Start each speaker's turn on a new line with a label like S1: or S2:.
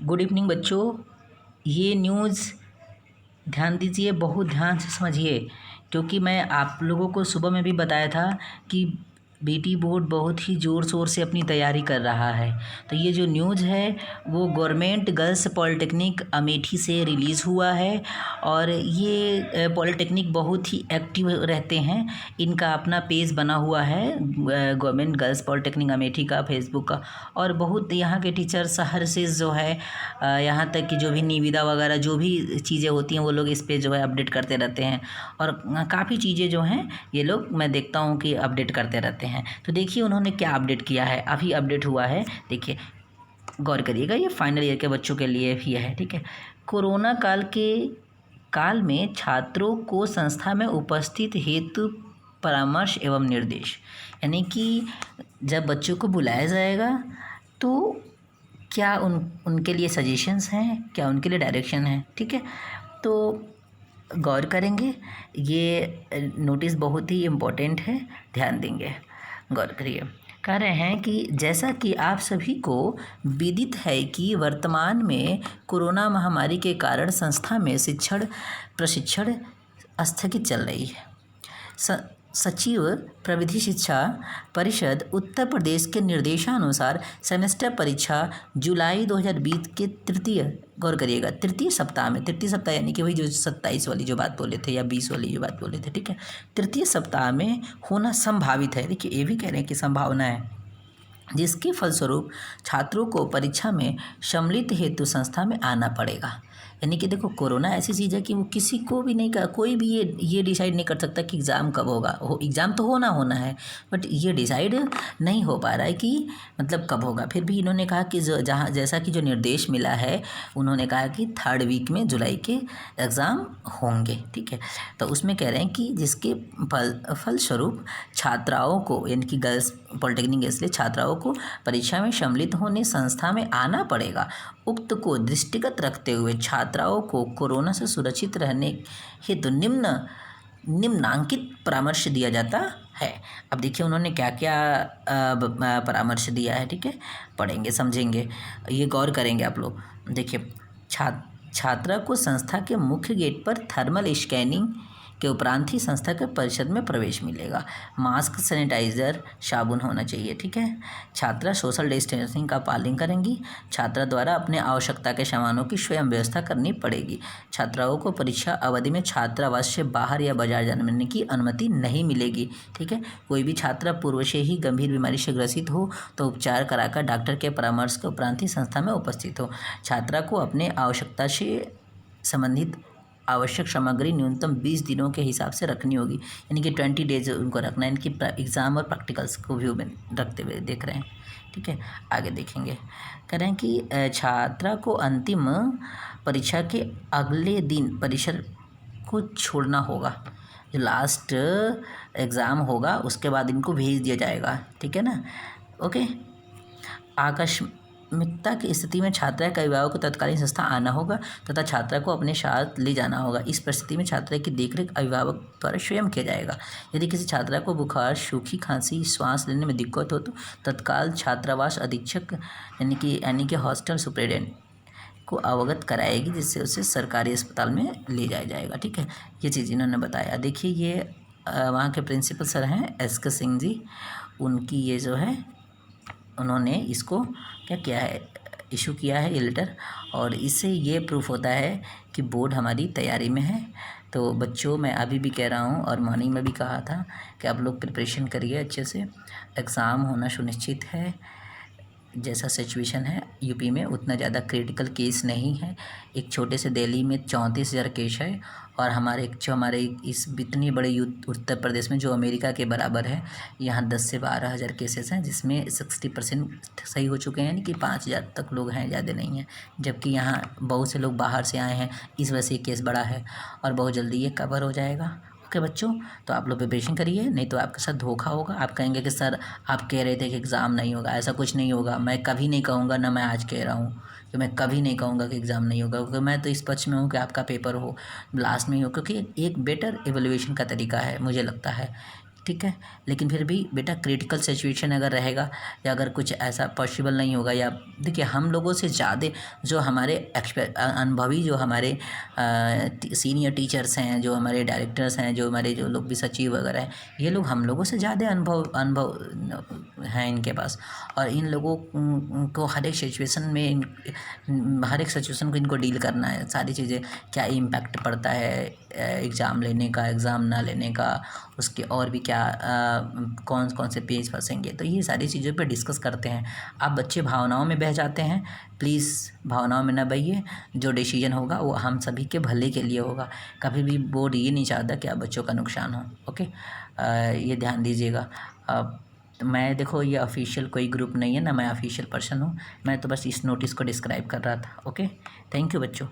S1: Good evening बच्चों। ये news ध्यान दीजिए, बहुत ध्यान से समझिए, क्योंकि मैं आप लोगों को सुबह में भी बताया था कि बीटी बोर्ड बहुत ही ज़ोर शोर से अपनी तैयारी कर रहा है। तो ये जो न्यूज़ है वो गवर्नमेंट गर्ल्स पॉलिटेक्निक अमेठी से रिलीज़ हुआ है। और ये पॉलिटेक्निक बहुत ही एक्टिव रहते हैं। इनका अपना पेज बना हुआ है गवर्नमेंट गर्ल्स पॉलिटेक्निक अमेठी का, फेसबुक का। और बहुत यहाँ के टीचर्स हर से जो है यहाँ तक कि जो भी निविदा वगैरह जो भी चीज़ें होती हैं वो लोग इस पे जो है अपडेट करते रहते हैं। और काफ़ी चीज़ें जो हैं ये लोग मैं देखता हूँ कि अपडेट करते रहते हैं। तो देखिए उन्होंने क्या अपडेट किया है, अभी अपडेट हुआ है, देखिए गौर करिएगा। ये फाइनल ईयर के बच्चों के लिए भी है, ठीक है। कोरोना काल में छात्रों को संस्था में उपस्थित हेतु परामर्श एवं निर्देश, यानी कि जब बच्चों को बुलाया जाएगा तो क्या उनके लिए सजेशंस हैं, क्या उनके लिए डायरेक्शन है, ठीक है। तो गौर करेंगे, ये नोटिस बहुत ही इम्पोर्टेंट है, ध्यान देंगे, गौर करिए। कह रहे हैं कि जैसा कि आप सभी को विदित है कि वर्तमान में कोरोना महामारी के कारण संस्था में प्रशिक्षण स्थगित चल रही है। सचिव प्रविधि शिक्षा परिषद उत्तर प्रदेश के निर्देशानुसार सेमेस्टर परीक्षा जुलाई 2020 के गौर करिएगा तृतीय सप्ताह यानी कि वही जो 27 वाली जो बात बोले थे या 20 वाली जो बात बोले थे, ठीक है, तृतीय सप्ताह में होना संभावित है। देखिए ये भी कह रहे हैं कि संभावना है, जिसके फलस्वरूप छात्रों को परीक्षा में सम्मिलित हेतु संस्था में आना पड़ेगा। यानी कि देखो कोरोना ऐसी चीज़ है कि वो किसी को भी नहीं कर, कोई भी ये डिसाइड नहीं कर सकता कि एग्ज़ाम कब होगा। एग्ज़ाम तो होना है, बट ये डिसाइड नहीं हो पा रहा है कि मतलब कब होगा। फिर भी इन्होंने कहा कि जैसा कि जो निर्देश मिला है, उन्होंने कहा कि 3rd वीक में जुलाई के एग्ज़ाम होंगे, ठीक है। तो उसमें कह रहे हैं कि जिसके फलस्वरूप छात्राओं को, यानी कि गर्ल्स पॉलिटेक्निक इसलिए छात्राओं को परीक्षा में सम्मिलित होने संस्था में आना पड़ेगा। उक्त को दृष्टिगत रखते हुए छात्राओं को कोरोना से सुरक्षित रहने हेतु निम्नांकित परामर्श दिया जाता है। अब देखिए उन्होंने क्या क्या परामर्श दिया है, ठीक है, पढ़ेंगे समझेंगे, ये गौर करेंगे आप लोग। देखिए छात्रा को संस्था के मुख्य गेट पर थर्मल स्कैनिंग के उपरांत ही संस्था के परिषद में प्रवेश मिलेगा। मास्क, सैनिटाइज़र, साबुन होना चाहिए, ठीक है। छात्रा सोशल डिस्टेंसिंग का पालन करेंगी। छात्रा द्वारा अपने आवश्यकता के सामानों की स्वयं व्यवस्था करनी पड़ेगी। छात्राओं को परीक्षा अवधि में छात्रावास से बाहर या बाजार जाने की अनुमति नहीं मिलेगी, ठीक है। कोई भी छात्रा पूर्व से ही गंभीर बीमारी से ग्रसित हो तो उपचार कराकर डॉक्टर के परामर्श के उपरांत ही संस्था में उपस्थित हो। छात्रा को अपने आवश्यकता से संबंधित आवश्यक सामग्री न्यूनतम 20 दिनों के हिसाब से रखनी होगी, यानी कि 20 डेज उनको रखना है। इनकी एग्ज़ाम और प्रैक्टिकल्स को व्यू में रखते हुए देख रहे हैं, ठीक है। आगे देखेंगे, कह रहे हैं कि छात्रा को अंतिम परीक्षा के अगले दिन परिसर को छोड़ना होगा। जो लास्ट एग्ज़ाम होगा उसके बाद इनको भेज दिया जाएगा, ठीक है ना, ओके। आकस्मिकता की स्थिति में छात्रा का अभिभावक को तत्कालीन संस्था आना होगा तथा छात्रा को अपने साथ ले जाना होगा। इस परिस्थिति में छात्रा की देखरेख अभिभावक द्वारा स्वयं किया जाएगा। यदि किसी छात्रा को बुखार, सूखी खांसी, श्वास लेने में दिक्कत हो तो तत्काल छात्रावास अधीक्षक यानी कि हॉस्टल सुपरिटेंडेंट को अवगत कराएगी, जिससे उसे सरकारी अस्पताल में ले जाया जाएगा, ठीक है। ये चीज़ इन्होंने बताया। देखिए ये वहाँ के प्रिंसिपल सर हैं SK सिंह जी, उनकी ये जो है उन्होंने इसको क्या किया है, इशू किया है ये लेटर, और इससे ये प्रूफ होता है कि बोर्ड हमारी तैयारी में है। तो बच्चों मैं अभी भी कह रहा हूँ और मॉर्निंग में भी कहा था कि आप लोग प्रिपरेशन करिए अच्छे से। एग्ज़ाम होना सुनिश्चित है। जैसा सिचुएशन है यूपी में उतना ज़्यादा क्रिटिकल केस नहीं है। एक छोटे से दिल्ली में 34,000 केस है, और हमारे इस इतनी बड़े उत्तर प्रदेश में जो अमेरिका के बराबर है, यहाँ 10 से 12,000 केसेस हैं, जिसमें 60% सही हो चुके हैं, यानी कि 5,000 तक लोग हैं, ज़्यादा नहीं है। जबकि यहाँ बहुत से लोग बाहर से आए हैं, इस वजह से केस बड़ा है और बहुत जल्दी ये कवर हो जाएगा। ओके बच्चों, तो आप लोग प्रिपरेशन करिए, नहीं तो आपके साथ धोखा होगा। आप कहेंगे कि सर आप कह रहे थे कि एग्ज़ाम नहीं होगा, ऐसा कुछ नहीं होगा। मैं कभी नहीं कहूँगा, ना मैं आज कह रहा हूँ कि मैं कभी नहीं कहूँगा कि एग्ज़ाम नहीं होगा, क्योंकि मैं तो इस पक्ष में हूँ कि आपका पेपर हो लास्ट में ही हो, क्योंकि एक बेटर एवेल्युएशन का तरीका है मुझे लगता है। ठीक है। लेकिन फिर भी बेटा क्रिटिकल सिचुएशन अगर रहेगा या अगर कुछ ऐसा पॉसिबल नहीं होगा, या देखिए हम लोगों से ज़्यादा जो हमारे अनुभवी जो हमारे सीनियर टीचर्स हैं, जो हमारे डायरेक्टर्स हैं, जो हमारे जो लोग भी सचिव वगैरह हैं, ये लोग हम लोगों से ज़्यादा अनुभव हैं इनके पास। और इन लोगों को हर एक सिचुएशन में हर एक सिचुएशन को इनको डील करना है। सारी चीज़ें क्या इम्पैक्ट पड़ता है एग्ज़ाम लेने का, एग्ज़ाम ना लेने का, उसके और भी क्या कौन कौन से पेज फंसेंगे, तो ये सारी चीज़ों पे डिस्कस करते हैं। अब बच्चे भावनाओं में बह जाते हैं, प्लीज़ भावनाओं में ना बहिए। जो डिसीजन होगा वो हम सभी के भले के लिए होगा। कभी भी बोर्ड ये नहीं चाहता कि आप बच्चों का नुकसान हो। ओके, ये ध्यान दीजिएगा। मैं देखो ये ऑफिशियल कोई ग्रुप नहीं है ना, मैं ऑफिशियल पर्सन हूँ, मैं तो बस इस नोटिस को डिस्क्राइब कर रहा था। ओके, थैंक यू बच्चों।